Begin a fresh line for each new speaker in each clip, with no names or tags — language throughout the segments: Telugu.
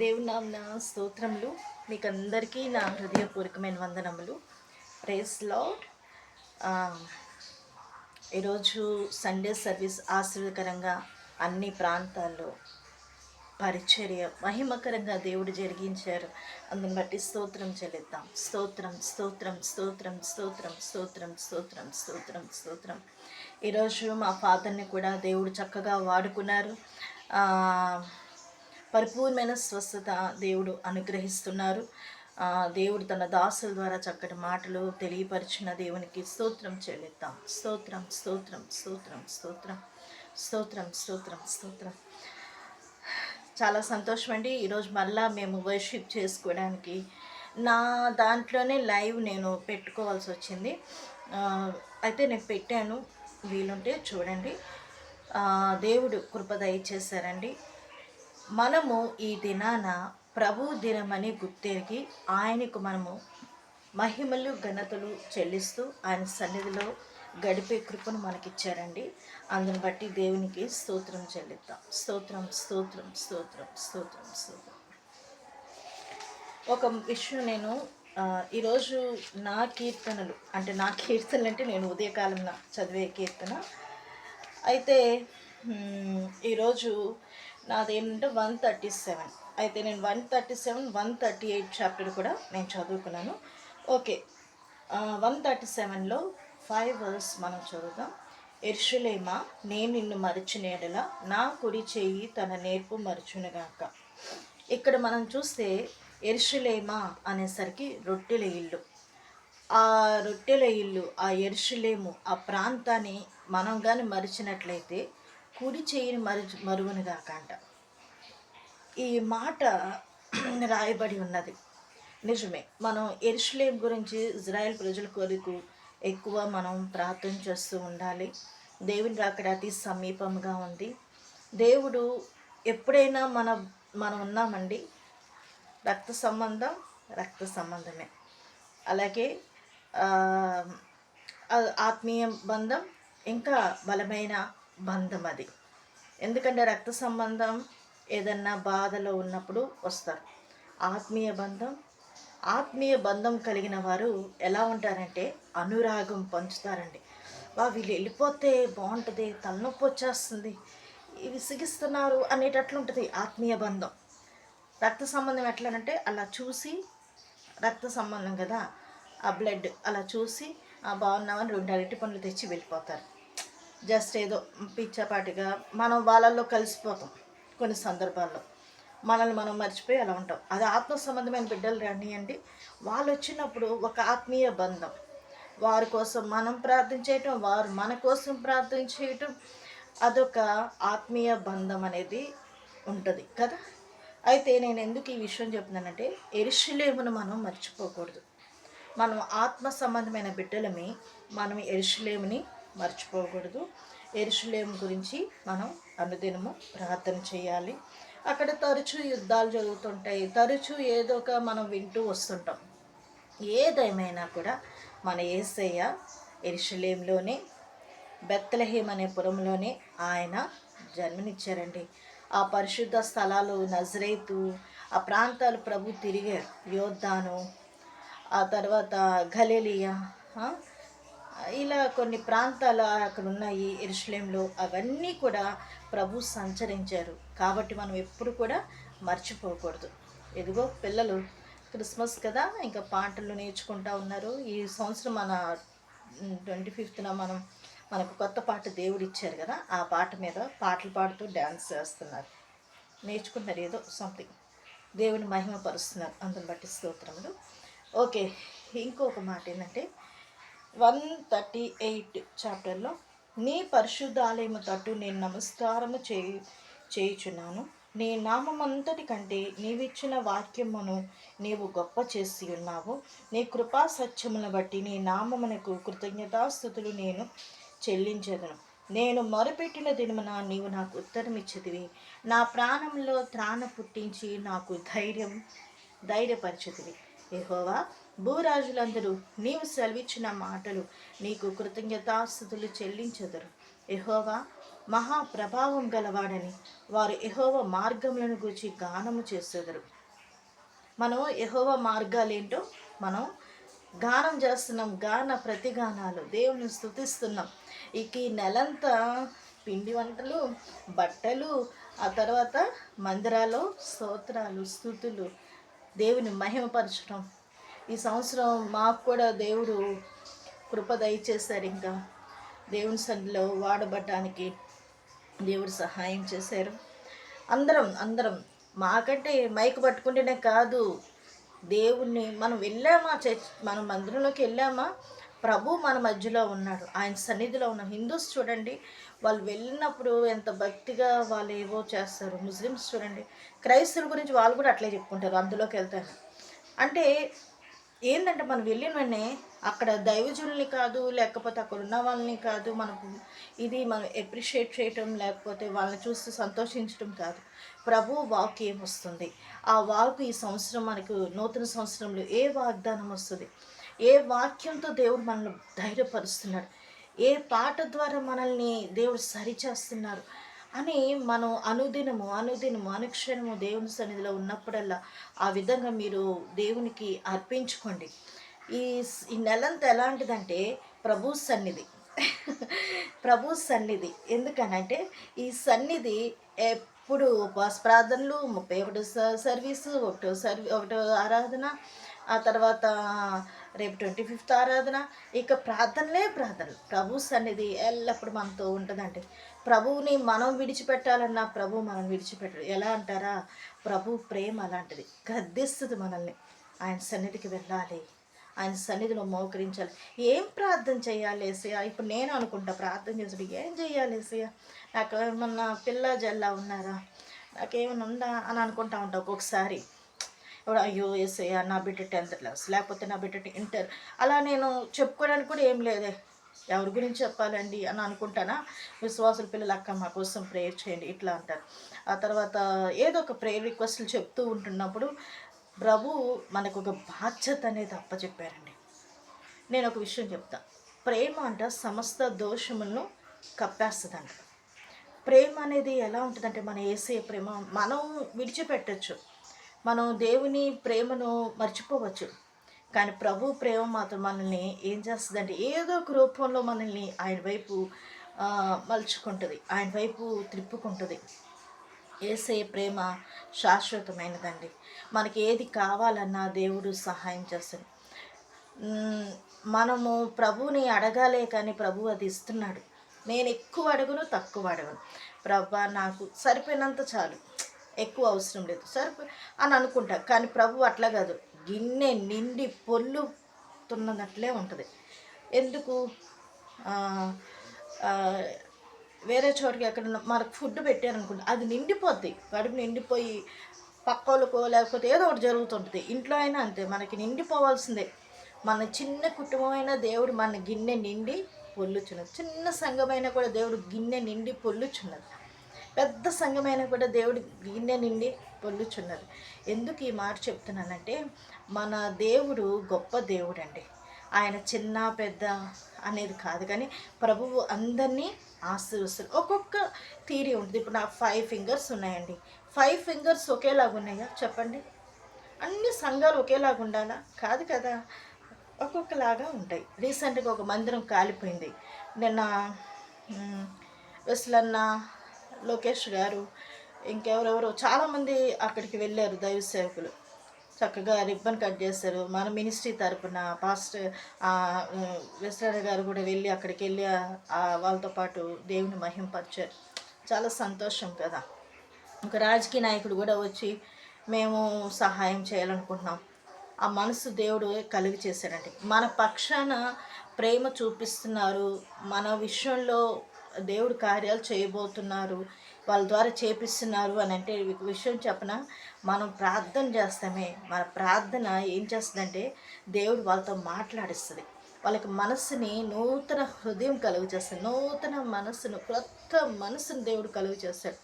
దేవుని నామమున స్తోత్రములు. మీకు అందరికీ నా హృదయపూర్వకమైన వందనములు. Praise lord. ఈరోజు సండే సర్వీస్ ఆశీర్వదకరంగా అన్ని ప్రాంతాల్లో పరిచర్య మహిమకరంగా దేవుడు జరిగించారు. అందుని బట్టి స్తోత్రం చెల్లిద్దాం. స్తోత్రం స్తోత్రం స్తోత్రం స్తోత్రం స్తోత్రం స్తోత్రం స్తోత్రం స్తోత్రం. ఈరోజు మా ఫాదర్ని కూడా దేవుడు చక్కగా వాడుకున్నారు. పరిపూర్ణమైన స్వస్థత దేవుడు అనుగ్రహిస్తున్నారు. దేవుడు తన దాసుల ద్వారా చక్కటి మాటలు తెలియపరిచిన దేవునికి స్తోత్రం చెల్లిద్దాం. స్తోత్రం స్తోత్రం స్తోత్రం స్తోత్రం స్తోత్రం స్తోత్రం స్తోత్రం. చాలా సంతోషం అండి. ఈరోజు మళ్ళా మేము వర్షిప్ చేసుకోవడానికి నా దాంట్లోనే లైవ్ నేను పెట్టుకోవాల్సి వచ్చింది. అయితే నేను పెట్టాను, వీలుంటే చూడండి. దేవుడు కృప దయచేశారండి. మనము ఈ దినాన ప్రభు దినమని గుర్తెరిగి ఆయనకు మనము మహిమలు ఘనతలు చెల్లిస్తూ ఆయన సన్నిధిలో గడిపే కృపను మనకిచ్చారండి. అందుని బట్టి దేవునికి స్తోత్రం చెల్లిద్దాం. స్తోత్రం స్తోత్రం స్తోత్రం స్తోత్రం స్తోత్రం. ఒక విషయం నేను ఈరోజు నా కీర్తనలు అంటే నేను ఉదయకాలం చదివే కీర్తన అయితే ఈరోజు నాదేంటంటే 137. అయితే నేను 137, 138 చాప్టర్ కూడా నేను చదువుకున్నాను. ఓకే, 137లో 5 వర్స్ మనం చదువుతాం. యెరూషలేమా, నేను నిన్ను మరచిన యెడల నా కుడి చెయ్యి తన నేర్పు మరచునుగాక. ఇక్కడ మనం చూస్తే యెరూషలేమా అనేసరికి రొట్టెల ఇల్లు. ఆ రొట్టెల ఇల్లు, ఆ యెరూషలేము, ఆ ప్రాంతాన్ని మనం కానీ మరిచినట్లయితే కుడి చెయ్యిని మరుగునుగాక అంట. ఈ మాట రాయబడి ఉన్నది. నిజమే. మనం యెరూషలేము గురించి ఇజ్రాయెల్ ప్రజల కొరకు ఎక్కువ మనం ప్రార్థన చేస్తూ ఉండాలి. దేవుని రాకడ అతి సమీపంగా ఉంది. దేవుడు ఎప్పుడైనా మనం ఉన్నామండి. రక్త సంబంధమే, అలాగే ఆత్మీయ బంధం ఇంకా బలమైన బంధం అది. ఎందుకంటే రక్త సంబంధం ఏదన్నా బాధలో ఉన్నప్పుడు వస్తారు. ఆత్మీయ బంధం కలిగిన వారు ఎలా ఉంటారంటే అనురాగం పంచుతారండి. వీళ్ళు వెళ్ళిపోతే బాగుంటుంది, తలనొప్పి వచ్చేస్తుంది, విసిగిస్తున్నారు అనేటట్లు ఉంటుంది ఆత్మీయ బంధం. రక్త సంబంధం ఎట్లనంటే అలా చూసి, రక్త సంబంధం కదా, ఆ బ్లడ్ అలా చూసి బాగున్నామని 2 అరటి పండ్లు తెచ్చి వెళ్ళిపోతారు. జస్ట్ ఏదో పిచ్చాపాటిగా మనం వాళ్ళల్లో కలిసిపోతాం. కొన్ని సందర్భాల్లో మనల్ని మనం మర్చిపోయి అలా ఉంటాం. అది ఆత్మ సంబంధమైన బిడ్డలు రానియండి, వాళ్ళు వచ్చినప్పుడు ఒక ఆత్మీయ బంధం, వారి కోసం మనం ప్రార్థన చేయటం, వారు మన కోసం ప్రార్థన చేయటం, అదొక ఆత్మీయ బంధం అనేది ఉంటుంది కదా. అయితే నేను ఎందుకు ఈ విషయం చెప్తున్నానంటే, యెరూషలేమును మనం మర్చిపోకూడదు. మనం ఆత్మ సంబంధమైన బిడ్డలమి, మనం యెరూషలేముని మర్చిపోకూడదు. యెరూషలేము గురించి మనం అనుదినము ప్రార్థన చేయాలి. అక్కడ తరచూ యుద్ధాలు జరుగుతుంటాయి, తరచూ ఏదో ఒక మనం వింటూ వస్తుంటాం. ఏదేమైనా కూడా మన యేసయ్య యెరూషలేములోనే, బెత్లెహేమ్ అనే పురంలోనే ఆయన జన్మనిచ్చారండి. ఆ పరిశుద్ధ స్థలాలు, నజరేతు, ఆ ప్రాంతాలు ప్రభు తిరిగారు. యోర్దాను, ఆ తర్వాత గలిలయ, ఇలా కొన్ని ప్రాంతాలు అక్కడ ఉన్నాయి యెరూషలేములో. అవన్నీ కూడా ప్రభు సంచరించారు. కాబట్టి మనం ఎప్పుడు కూడా మర్చిపోకూడదు. ఎదుగో పిల్లలు క్రిస్మస్ కదా, ఇంకా పాటలు నేర్చుకుంటూ ఉన్నారు. ఈ సంవత్సరం మన 25న మనకు కొత్త పాట దేవుడు ఇచ్చారు కదా, ఆ పాట మీద పాటలు పాడుతూ డ్యాన్స్ చేస్తున్నారు, నేర్చుకుంటారు ఏదో సంథింగ్. దేవుని మహిమపరుస్తున్నారు. అందుని బట్టి స్తోత్రములు. ఓకే, ఇంకొక మాట ఏంటంటే 138 చాప్టర్లో, నీ పరిశుద్ధాలయము తట్టు నేను నమస్కారము చేయుచున్నాను. నీ నామమంతటి కంటే నీవిచ్చిన వాక్యమును నీవు గొప్ప చేసి ఉన్నావు. నీ కృపా సత్యమును బట్టి నీ నామమునకు కృతజ్ఞతాస్తుతులు నేను చెల్లించెదను. నేను మొరపెట్టిన దినమున నీవు నాకు ఉత్తరమిచ్చితివి. నా ప్రాణంలో త్రాణ పుట్టించి నాకు ధైర్యపరిచితివి. యెహోవా, భూరాజులందరూ నీవు సెలవిచ్చిన మాటలు నీకు కృతజ్ఞతాస్తుతులు చెల్లించెదరు. యెహోవా, మహా ప్రభావం గలవాడని వారు యెహోవా మార్గములను గూర్చి గానము చేసేదరు. మనం యెహోవా మార్గాలేంటో మనం గానం చేస్తున్నాం. ప్రతిగానాలు దేవుని స్తుతిస్తున్నాం. ఇక ఈ నెలంతా పిండి వంటలు, బట్టలు, ఆ తర్వాత మందిరాలు, స్తోత్రాలు, స్తుతులు, దేవుని మహిమపరచడం. ఈ సంవత్సరం మాకు కూడా దేవుడు కృప దయచేశారు. ఇంకా దేవుని సన్నిధిలో వాడబడడానికి దేవుడు సహాయం చేశారు. అందరం మాకంటే మైక్ పట్టుకుంటేనే కాదు, దేవుణ్ణి మనం వెళ్ళామా, మనం మందిరంలోకి వెళ్ళామా, ప్రభు మన మధ్యలో ఉన్నాడు, ఆయన సన్నిధిలో ఉన్న హిందూస్ చూడండి, వాళ్ళు వెళ్ళినప్పుడు ఎంత భక్తిగా వాళ్ళు ఏవో చేస్తారు. ముస్లిమ్స్ చూడండి, క్రైస్తవుల గురించి వాళ్ళు కూడా అట్లే చెప్పుకుంటారు అందులోకి వెళ్తారు. అంటే ఏంటంటే మనం వెళ్ళిన వెంటనే అక్కడ దైవజనుల్ని కాదు, లేకపోతే అక్కడ ఉన్న వాళ్ళని కాదు, మనకు ఇది మనం ఎప్రిషియేట్ చేయటం, లేకపోతే వాళ్ళని చూసి సంతోషించడం కాదు. ప్రభు వాక్ ఏమొస్తుంది, ఆ వాక్ ఈ సంవత్సరం మనకు నూతన సంవత్సరంలో ఏ వాగ్దానం వస్తుంది, ఏ వాక్యంతో దేవుడు మనల్ని ధైర్యపరుస్తున్నాడు, ఏ పాట ద్వారా మనల్ని దేవుడు సరిచేస్తున్నారు అని మనం అనుదినము అనుక్షణము దేవుని సన్నిధిలో ఉన్నప్పుడల్లా ఆ విధంగా మీరు దేవునికి అర్పించుకోండి. ఈ ఈ నెలంతా ఎలాంటిదంటే ప్రభు సన్నిధి. ప్రభు సన్నిధి ఎందుకనంటే ఈ సన్నిధి ఎప్పుడు ఉపవాస ప్రార్థనలు, 31 సర్వీసు, ఒకటో ఆరాధన, ఆ తర్వాత రేపు 25th ఆరాధన, ఇక ప్రార్థనలు. ప్రభు సన్నిధి ఎల్లప్పుడు మనతో ఉంటుందండి. ప్రభువుని మనం విడిచిపెట్టాలన్నా ప్రభు మనం విడిచిపెట్టడు. ఎలా అంటారా, ప్రభు ప్రేమ అలాంటిది, గద్దిస్తుంది మనల్ని. ఆయన సన్నిధికి వెళ్ళాలి, ఆయన సన్నిధిలో మోకరించాలి. ఏం ప్రార్థన చేయాలి ఏసయ్య? ఇప్పుడు నేను అనుకుంటా ప్రార్థన చేసి ఏం చేయాలి ఏసయ్య, నాకు ఏమన్నా పిల్ల జల్లా ఉన్నారా, నాకేమైనా ఉందా అని అనుకుంటా ఉంటా ఒక్కొక్కసారి. ఇప్పుడు అయ్యో ఏసయ్య నా బిడ్డ 10th క్లాస్, లేకపోతే నా బిడ్డ ఇంటర్, అలా నేను చెప్పుకోవడానికి కూడా ఏం లేదే, ఎవరి గురించి చెప్పాలండి అని అనుకుంటానా. విశ్వాసుల పిల్లలు అక్క మా కోసం ప్రేయర్ చేయండి ఇట్లా అంటారు. ఆ తర్వాత ఏదో ఒక ప్రేయర్ రిక్వెస్ట్లు చెప్తూ ఉంటున్నప్పుడు ప్రభు మనకు ఒక బాధ్యత అనేది అప్పచెప్పారండి. నేను ఒక విషయం చెప్తా, ప్రేమ అంట సమస్త దోషములను కప్పేస్తుందంట. ప్రేమ అనేది ఎలా ఉంటుందంటే, మన యేసయ్య ప్రేమ మనం విడిచిపెట్టచ్చు, మనం దేవుని ప్రేమను మర్చిపోవచ్చు, కానీ ప్రభు ప్రేమ మాత్రం మనల్ని ఏం చేస్తుందంటే ఏదో ఒక రూపంలో మనల్ని ఆయన వైపు మలుచుకుంటుంది, ఆయన వైపు త్రిప్పుకుంటుంది. యేసయ్య ప్రేమ శాశ్వతమైనదండి. మనకి ఏది కావాలన్నా దేవుడు సహాయం చేస్తాడు. మనము ప్రభువుని అడగాలే కానీ ప్రభు అది ఇస్తున్నాడు. నేను ఎక్కువ అడుగును, తక్కువ అడగను. ప్రభా నాకు సరిపోయినంత చాలు, ఎక్కువ అవసరం లేదు అని అనుకుంటా. కానీ ప్రభు అట్లా కాదు, గిన్నె నిండి పొల్లుతున్నట్లే ఉంటుంది. ఎందుకు వేరే చోటుకి ఎక్కడ మనకు ఫుడ్ పెట్టారనుకుంటా, అది నిండిపోద్ది, కడుపు నిండిపోయి పక్కోళ్ళకో లేకపోతే ఏదో ఒకటి జరుగుతుంటుంది. ఇంట్లో అయినా అంతే, మనకి నిండిపోవాల్సిందే. మన చిన్న కుటుంబమైన దేవుడు మన గిన్నె నిండి పొల్లుచున్నది. చిన్న సంఘమైనా కూడా దేవుడు గిన్నె నిండి పొల్లుచున్నది. పెద్ద సంఘమైనా కూడా దేవుడి గిన్నె నిండి పొల్లుచున్నది. ఎందుకు ఈ మాట చెప్తున్నానంటే, మన దేవుడు గొప్ప దేవుడు అండి. ఆయన చిన్న పెద్ద అనేది కాదు, కానీ ప్రభువు అందరినీ ఆశీర్వదిస్తాడు. ఒక్కొక్క థీరీ ఉంటుంది. ఇప్పుడు నాకు 5 ఫింగర్స్ ఉన్నాయండి, 5 ఫింగర్స్ ఒకేలాగా ఉన్నాయా చెప్పండి? అన్ని సంఘాలు ఒకేలాగా ఉండాలా? కాదు కదా, ఒక్కొక్కలాగా ఉంటాయి. రీసెంట్గా ఒక మందిరం కాలిపోయింది. నిన్న వెస్లన్న, లోకేష్ గారు, ఇంకెవరెవరో చాలామంది అక్కడికి వెళ్ళారు. దైవ సేవకులు చక్కగా రిబ్బన్ కట్ చేశారు. మన మినిస్ట్రీ తరపున పాస్టర్ వెస్లన్న గారు కూడా వెళ్ళి అక్కడికి వెళ్ళి వాళ్ళతో పాటు దేవుని మహింపరిచారు. చాలా సంతోషం కదా. ఒక రాజకీయ నాయకుడు కూడా వచ్చి మేము సహాయం చేయాలనుకుంటున్నాం, ఆ మనసు దేవుడు కలిగి చేశాడండి. మన పక్షాన ప్రేమ చూపిస్తున్నారు, మన విషయంలో దేవుడు కార్యాలు చేయబోతున్నారు, వాళ్ళ ద్వారా చేపిస్తున్నారు అని అంటే విషయం చెప్పన, మనం ప్రార్థన చేస్తామే, మన ప్రార్థన ఏం చేస్తుందంటే దేవుడు వాళ్ళతో మాట్లాడిస్తుంది. వాళ్ళకి మనసుని నూతన హృదయం కలుగు చేస్తాడు, నూతన మనసును, కొత్త మనసును దేవుడు కలుగు చేస్తాడు.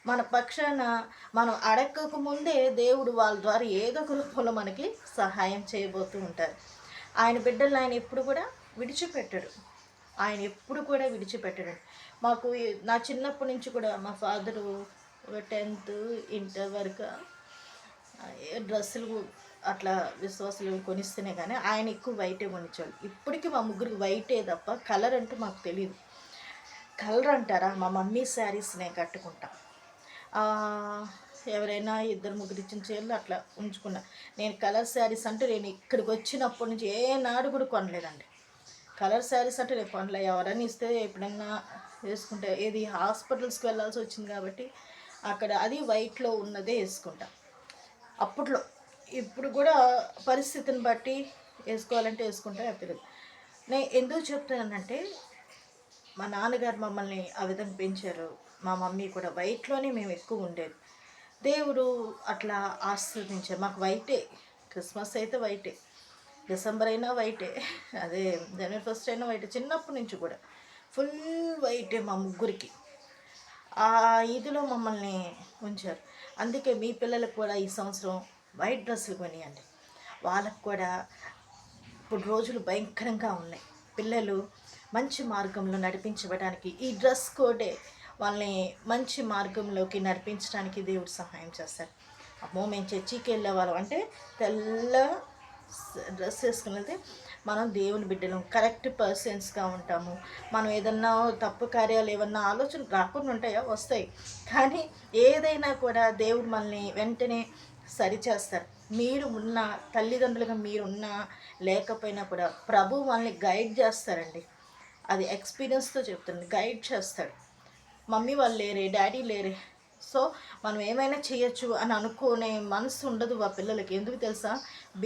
మన పక్షాన మనం అడగక ముందే దేవుడు వాళ్ళ ద్వారా ఏదో ఒక రూపంలో మనకి సహాయం చేయబోతూ ఉంటారు. ఆయన బిడ్డలను ఆయన ఎప్పుడు కూడా విడిచిపెట్టాడు, ఆయన ఎప్పుడు కూడా విడిచిపెట్టాడు. మాకు నా చిన్నప్పటి నుంచి కూడా మా ఫాదరు 10th ఇంటర్ వరకు డ్రెస్సులు అట్లా విశ్వాసులు కొనిస్తేనే కానీ ఆయన ఎక్కువ వైటే కొనిచ్చాడు. ఇప్పటికీ మా ముగ్గురికి వైటే తప్ప కలర్ అంటూ మాకు తెలియదు. కలర్ అంటారా, మా మమ్మీ శారీస్ నేను కట్టుకుంటా. ఎవరైనా ఇద్దరు ముగ్గురు ఇచ్చిన చీరలు అట్లా ఉంచుకున్నా. నేను కలర్ శారీస్ అంటే నేను ఇక్కడికి వచ్చినప్పటి నుంచి ఏ నాడు కూడా కొనలేదండి. కలర్ శారీస్ అంటే నేను కొనలే. ఎవరైనా ఇస్తే ఎప్పుడన్నా వేసుకుంటే, ఏది హాస్పిటల్స్కి వెళ్ళాల్సి వచ్చింది కాబట్టి అక్కడ అది వైట్లో ఉన్నదే వేసుకుంటా అప్పట్లో. ఇప్పుడు కూడా పరిస్థితిని బట్టి వేసుకోవాలంటే వేసుకుంటా. ఎప్పుడు నేను ఎందుకు చెప్తున్నానంటే, మా నాన్నగారు మమ్మల్ని ఆ విధంగా పెంచారు. మా మమ్మీ కూడా వైట్లోనే మేము ఎక్కువ ఉండేది. దేవుడు అట్లా ఆశీర్వదించారు. మాకు వైటే, క్రిస్మస్ అయితే వైటే, డిసెంబర్ అయినా వైటే, అదే జనవరి 1 అయినా వైటే. చిన్నప్పటి నుంచి కూడా ఫుల్ వైటే మా ముగ్గురికి. ఆ ఇదిలో మమ్మల్ని ఉంచారు. అందుకే మీ పిల్లలకు కూడా ఈ సంవత్సరం వైట్ డ్రెస్సులు కొనియండి. వాళ్ళకు కూడా ఇప్పుడు రోజులు భయంకరంగా ఉన్నాయి. పిల్లలు మంచి మార్గంలో నడిపించబడానికి ఈ డ్రెస్ కోడే వాళ్ళని మంచి మార్గంలోకి నడిపించడానికి దేవుడు సహాయం చేస్తారు. అమ్మో, మేము చర్చికి వెళ్ళేవాళ్ళం అంటే తెల్ల డ్రెస్ వేసుకుని వెళ్తే మనం దేవుని బిడ్డలం, కరెక్ట్ పర్సన్స్గా ఉంటాము. మనం ఏదన్నా తప్పు కార్యాలు ఏమన్నా ఆలోచనలు రాకుండా ఉంటాయా? వస్తాయి. కానీ ఏదైనా కూడా దేవుడు మనల్ని వెంటనే సరిచేస్తారు. మీరు ఉన్న తల్లిదండ్రులుగా మీరున్నా లేకపోయినా కూడా ప్రభు మనల్ని గైడ్ చేస్తారండి. అది ఎక్స్పీరియన్స్తో చెప్తుంది, గైడ్ చేస్తాడు. మమ్మీ వాళ్ళు లేరే, డాడీ లేరే, సో మనం ఏమైనా చేయొచ్చు అని అనుకునే మనసు ఉండదు ఆ పిల్లలకి. ఎందుకు తెలుసా?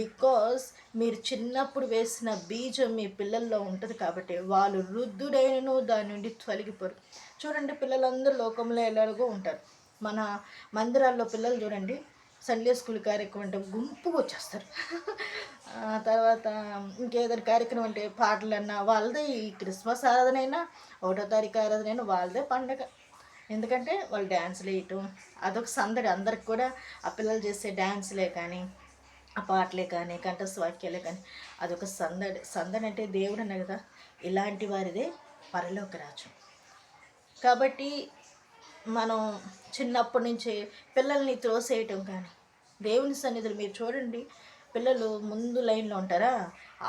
బికాజ్ మీరు చిన్నప్పుడు వేసిన బీజం మీ పిల్లల్లో ఉంటుంది కాబట్టి వాళ్ళు వృద్ధుడైనను దాని నుండి తొలగిపోరు. చూడండి, పిల్లలందరూ లోకంలో ఎలాగో ఉంటారు. మన మందిరాల్లో పిల్లలు చూడండి, సండే స్కూల్ కార్యక్రమం అంటే గుంపుగా వచ్చేస్తారు. తర్వాత ఇంకేదైనా కార్యక్రమం అంటే పాటలన్నా వాళ్ళదే. ఈ క్రిస్మస్ ఆరాధన అయినా, 1వ తారీఖు ఆరాధన అయినా వాళ్ళదే పండగ. ఎందుకంటే వాళ్ళు డ్యాన్సులు వేయటం అదొక సందడి. అందరికి కూడా ఆ పిల్లలు చేసే డ్యాన్సులే కానీ, ఆ పాటలే కానీ, కంఠస్వాక్యాలే కానీ అదొక సందడి. సందడి అంటే దేవుడు అన్న కదా, ఇలాంటి వారిదే పరలోక రాజ్యం. కాబట్టి మనం చిన్నప్పటి నుంచే పిల్లల్ని త్రోసేయటం కానీ, దేవుని సన్నిధులు మీరు చూడండి, పిల్లలు ముందు లైన్లో ఉంటారా,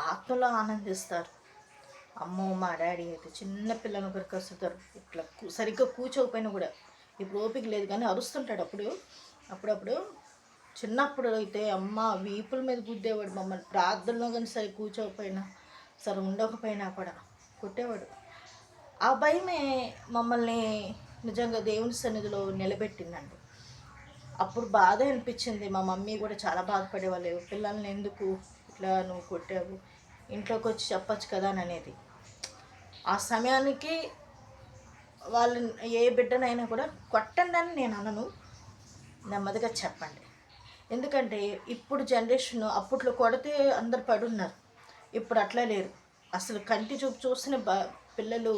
ఆత్మలో ఆనందిస్తారు. అమ్మో, మా డాడీ అయితే చిన్న పిల్లలు ఒకరికి వస్తుంటారు, ఇట్లా సరిగ్గా కూర్చోకపోయినా కూడా, ఇప్పుడు ఓపిక లేదు కానీ అరుస్తుంటాడు. అప్పుడప్పుడు చిన్నప్పుడు అయితే అమ్మ వీపుల మీద గుద్దేవాడు మమ్మల్ని. ప్రార్థనలో కానీ సరే కూర్చోకపోయినా సరే ఉండకపోయినా కూడా కొట్టేవాడు. ఆ భయమే మమ్మల్ని నిజంగా దేవుని సన్నిధిలో నిలబెట్టిందండి. అప్పుడు బాధ అనిపించింది. మా మమ్మీ కూడా చాలా బాధపడేవాళ్ళు, పిల్లల్ని ఎందుకు ఇట్లా నువ్వు కొట్టావు, ఇంట్లోకి వచ్చి చెప్పచ్చు కదా అని అనేది. ఆ సమయానికి వాళ్ళని ఏ బిడ్డనైనా కూడా కొట్టండి అని నేను అనను, నెమ్మదిగా చెప్పండి. ఎందుకంటే ఇప్పుడు జనరేషన్, అప్పట్లో కొడితే అందరు పడున్నారు, ఇప్పుడు అట్లా లేరు. అసలు కంటి చూపు చూసిన పిల్లలు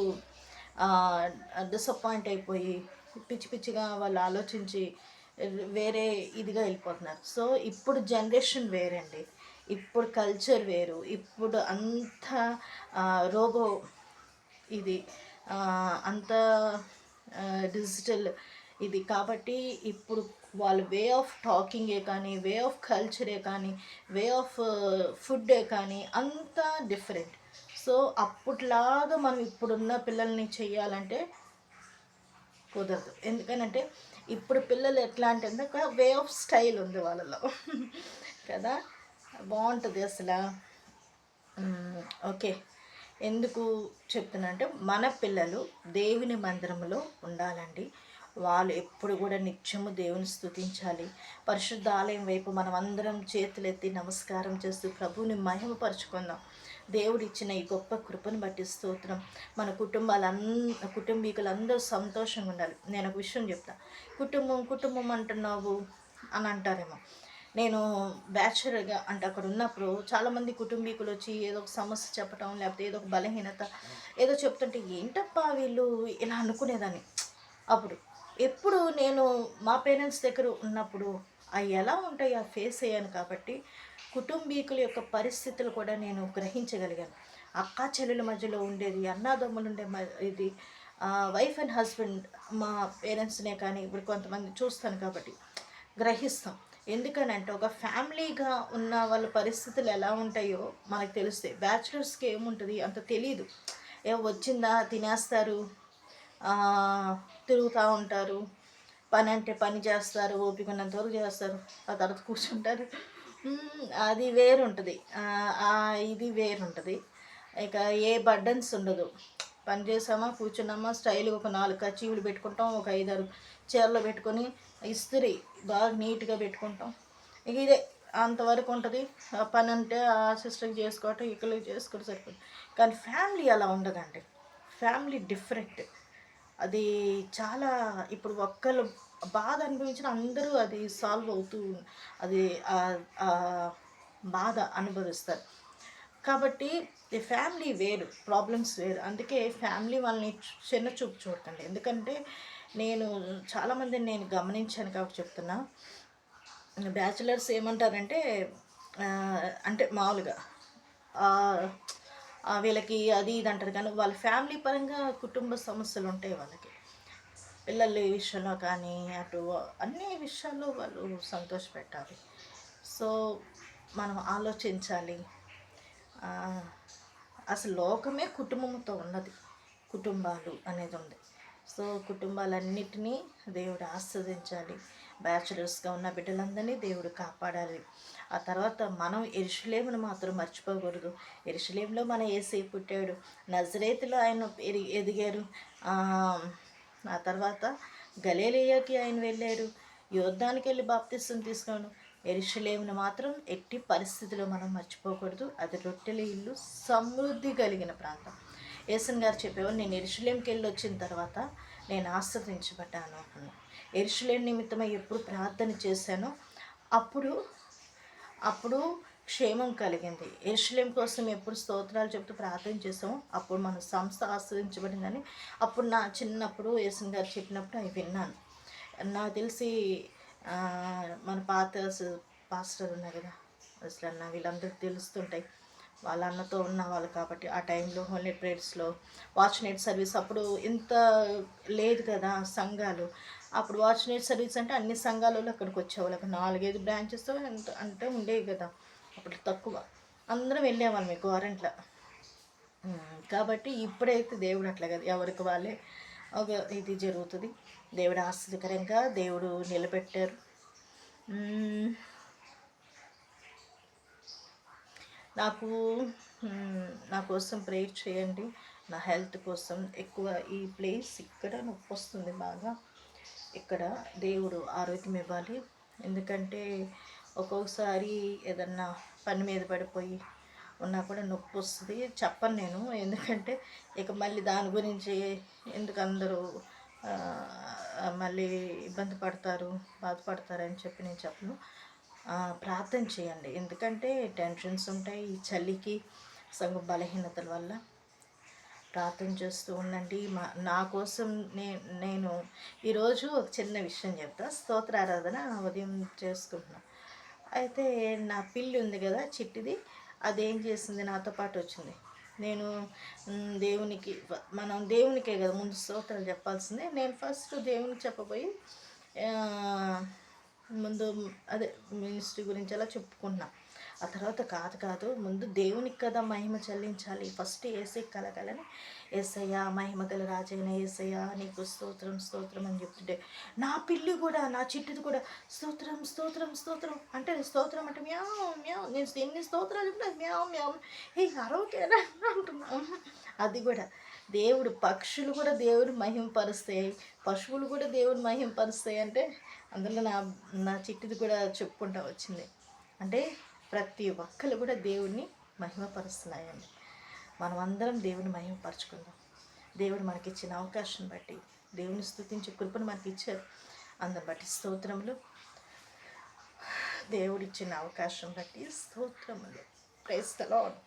డిసప్పాయింట్ అయిపోయి పిచ్చి పిచ్చిగా వాళ్ళు ఆలోచించి వేరే ఇదిగా వెళ్ళిపోతున్నారు. సో ఇప్పుడు జనరేషన్ వేరండి, ఇప్పుడు కల్చర్ వేరు, ఇప్పుడు అంత రోబో ఇది అంత డిజిటల్ ఇది కాబట్టి ఇప్పుడు వాళ్ళ వే ఆఫ్ టాకింగే కానీ, వే ఆఫ్ కల్చరే కానీ, వే ఆఫ్ ఫుడ్డే కానీ అంతా డిఫరెంట్. సో అప్పట్లాగా మనం ఇప్పుడున్న పిల్లల్ని చెయ్యాలంటే కుదరదు. ఎందుకనంటే ఇప్పుడు పిల్లలు ఎట్లా అంటే ఒక వే ఆఫ్ స్టైల్ ఉంది వాళ్ళలో కదా, బాగుంటుంది అసలు. ఓకే, ఎందుకు చెప్తున్నా అంటే మన పిల్లలు దేవుని మందిరంలో ఉండాలండి. వాళ్ళు ఎప్పుడు కూడా నిత్యము దేవుని స్తుతించాలి. పరిశుద్ధ ఆలయం వైపు మనం అందరం చేతులెత్తి నమస్కారం చేస్తూ ప్రభువుని మహిమపరుచుకుందాం. దేవుడు ఇచ్చిన ఈ గొప్ప కృపను బట్టి స్తోత్రం. మన కుటుంబీకులందరూ సంతోషంగా ఉండాలి. నేను ఒక విషయం చెప్తా, కుటుంబం అంటున్నావు అని అంటారేమో. నేను బ్యాచులర్గా అంటే అక్కడ ఉన్నప్పుడు చాలామంది కుటుంబీకులు వచ్చి ఏదో ఒక సమస్య చెప్పటం, లేకపోతే ఏదో ఒక బలహీనత ఏదో చెప్తుంటే ఏంటప్పా వీళ్ళు ఇలా అనుకునేదాన్ని. అప్పుడు ఎప్పుడు నేను మా పేరెంట్స్ దగ్గర ఉన్నప్పుడు అవి ఎలా ఉంటాయి ఆ ఫేస్ అయ్యాను కాబట్టి కుటుంబీకుల యొక్క పరిస్థితులు కూడా నేను గ్రహించగలిగాను. అక్కా చెల్లెల మధ్యలో ఉండేది, అన్నాదమ్ములు ఉండే ఇది వైఫ్ అండ్ హస్బెండ్, మా పేరెంట్స్నే కానీ ఇప్పుడు కొంతమంది చూస్తాను కాబట్టి గ్రహిస్తాం. ఎందుకనంటే ఒక ఫ్యామిలీగా ఉన్న వాళ్ళ పరిస్థితులు ఎలా ఉంటాయో మనకు తెలుస్తాయి. బ్యాచులర్స్కి ఏముంటుంది అంత తెలీదు. వచ్చిందా తినేస్తారు, తిరుగుతూ ఉంటారు, పని అంటే పని చేస్తారు, ఓపిక ఉన్నంత వరకు చేస్తారు, ఆ తర్వాత కూర్చుంటారు. అది వేరుంటుంది, ఇది వేరుంటుంది. ఇక ఏ బర్డన్స్ ఉండదు. పని చేసామా కూర్చున్నామా స్టైల్గా ఒక 4 కర్చీఫ్లు పెట్టుకుంటాం, ఒక 5-6 చీరలు పెట్టుకొని ఇస్త్రీ బాగా నీట్గా పెట్టుకుంటాం. ఇక ఇదే అంతవరకు ఉంటుంది. ఆ పని అంటే ఆ సిస్టర్కి చేసుకోవటం ఇక్కడికి చేసుకోవడం సరిపోతుంది. కానీ ఫ్యామిలీ అలా ఉండదండి. Family different. అది చాలా ఇప్పుడు ఒక్కళ్ళు బాధ అనుభవించిన అందరూ అది సాల్వ్ అవుతూ అది బాధ అనుభవిస్తారు. కాబట్టి ఈ ఫ్యామిలీ వేరు, ప్రాబ్లమ్స్ వేరు. అందుకే ఫ్యామిలీ వాళ్ళని చిన్న చూపు చూడకండి. ఎందుకంటే నేను చాలామందిని నేను గమనించాను కాబట్టి చెప్తున్నా. బ్యాచిలర్స్ ఏమంటారంటే అంటే మామూలుగా వీళ్ళకి అది ఇది అంటారు, కానీ వాళ్ళ ఫ్యామిలీ పరంగా కుటుంబ సమస్యలు ఉంటాయి వాళ్ళకి. పిల్లల విషయంలో కానీ అటు అన్ని విషయాల్లో వాళ్ళు సంతోషపెట్టాలి. సో మనం ఆలోచించాలి. అసలు లోకమే కుటుంబంతో ఉన్నది, కుటుంబాలు అనేది ఉంది. సో కుటుంబాలన్నిటినీ దేవుడు ఆస్వాదించాలి. బ్యాచులర్స్గా ఉన్న బిడ్డలందరినీ దేవుడు కాపాడాలి. ఆ తర్వాత మనం యెరూషలేమును మాత్రం మర్చిపోకూడదు. యెరూషలేములో మన యేసయ్య పుట్టాడు, నజరేతులో ఆయన ఎదిగారు. ఆ తర్వాత గలిలయకి ఆయన వెళ్ళాడు, యోర్దానుకి వెళ్ళి బాప్తిసం తీసుకున్నాడు. యెరూషలేమును మాత్రం ఎట్టి పరిస్థితిలో మనం మర్చిపోకూడదు. అది రొట్టెల ఇల్లు, సమృద్ధి కలిగిన ప్రాంతం. యేసన్ గారు చెప్పేవారు, నేను యెరూషలేంకి వెళ్ళి వచ్చిన తర్వాత నేను ఆస్వాదించబడ్డాను అన్నాను. యెరూషలేం నిమిత్తమై ఎప్పుడు ప్రార్థన చేశానో అప్పుడు క్షేమం కలిగింది. యెరూషలేం కోసం ఎప్పుడు స్తోత్రాలు చెప్తూ ప్రార్థన చేసామో అప్పుడు మన సంస్థ ఆస్వాదించబడిందని అప్పుడు నా చిన్నప్పుడు యేసన్ గారు చెప్పినప్పుడు అవి విన్నాను. నాకు తెలిసి మన పాస్టర్ ఉన్నారు కదా అసలు అన్న, వీళ్ళందరికీ తెలుస్తుంటాయి. వాళ్ళ అన్నతో ఉన్న వాళ్ళు కాబట్టి ఆ టైంలో హోల్ నైట్ ప్రేయర్స్లో వాచ్ నైట్ సర్వీస్ అప్పుడు ఇంత లేదు కదా సంఘాలు. అప్పుడు వాచ్ నైట్ సర్వీస్ అంటే అన్ని సంఘాలలో అక్కడికి వచ్చేవాళ్ళు. ఒక 4-5 బ్రాంచెస్ అంటే ఉండేవి కదా అప్పుడు, తక్కువ. అందరం వెళ్ళేవాళ్ళం గోరంట్ల. కాబట్టి ఇప్పుడైతే దేవుడు అట్లా కదా, ఎవరికి వాళ్ళే ఒక ఇది జరుగుతుంది. దేవుడు ఆశ్చర్యకరంగా దేవుడు నిలబెట్టారు. నా కోసం ప్రేయర్ చేయండి, నా హెల్త్ కోసం. ఎక్కువ ఈ ప్లేస్ ఇక్కడ నొప్పి వస్తుంది బాగా. ఇక్కడ దేవుడు ఆరోగ్యం ఇవ్వాలి. ఎందుకంటే ఒక్కొక్కసారి ఏదన్నా పని మీద పడిపోయి ఉన్నా కూడా నొప్పి వస్తుంది. చెప్పను నేను, ఎందుకంటే ఇక మళ్ళీ దాని గురించి ఎందుకు అందరూ మళ్ళీ ఇబ్బంది పడతారు, బాధపడతారు అని చెప్పి నేను చెప్పను. ప్రార్థన చేయండి, ఎందుకంటే టెన్షన్స్ ఉంటాయి ఈ చలికి, సంఘ బలహీనతల వల్ల. ప్రార్థన చేస్తూ ఉండండి. నా కోసం నేను ఈరోజు ఒక చిన్న విషయం చెప్తా. స్తోత్రారాధన ఉదయం చేసుకుంటున్నాను. అయితే నా పిల్లి ఉంది కదా చిట్టిది, అదేం చేసింది నాతో పాటు వచ్చింది. నేను మనం దేవునికే కదా ముందు స్తోత్రాలు చెప్పాల్సిందే. నేను ఫస్ట్ దేవునికి చెప్పబోయి ముందు అదే మినిస్ట్రీ గురించి అలా చెప్పుకున్నా. ఆ తర్వాత కాదు ముందు దేవునికి కదా మహిమ చెల్లించాలి, ఫస్ట్ ఏసై కలగాలని. ఏసయ్య మహిమ గల రాజైన ఏసయ్య నీకు స్తోత్రం స్తోత్రం అని చెప్తుంటే నా పిల్లి కూడా, నా చిట్టుది కూడా స్తోత్రం స్తోత్రం స్తోత్రం అంటే, స్తోత్రం అంటే మ్యావ్ మ్యావ్, నేను ఎన్ని స్తోత్రాలు చెప్పినా మ్యావ్ మ్యావ్, అరవకేనా అంటున్నా. అది కూడా దేవుడు, పక్షులు కూడా దేవుడు మహిమపరుస్తాయి, పశువులు కూడా దేవుడు మహిమపరుస్తాయి అంటే అందులో నా చిట్టిది కూడా చెప్పుకుంటూ వచ్చింది. అంటే ప్రతి ఒక్కరు కూడా దేవుడిని మహిమపరుస్తున్నాయండి. మనమందరం దేవుని మహిమపరచుకుందాం. దేవుడు మనకిచ్చిన అవకాశం బట్టి, దేవుని స్తుతించే కృపను మనకి ఇచ్చారు, అందరిని బట్టి స్తోత్రములు. దేవుడిచ్చిన అవకాశం బట్టి స్తోత్రములు. Praise the lord.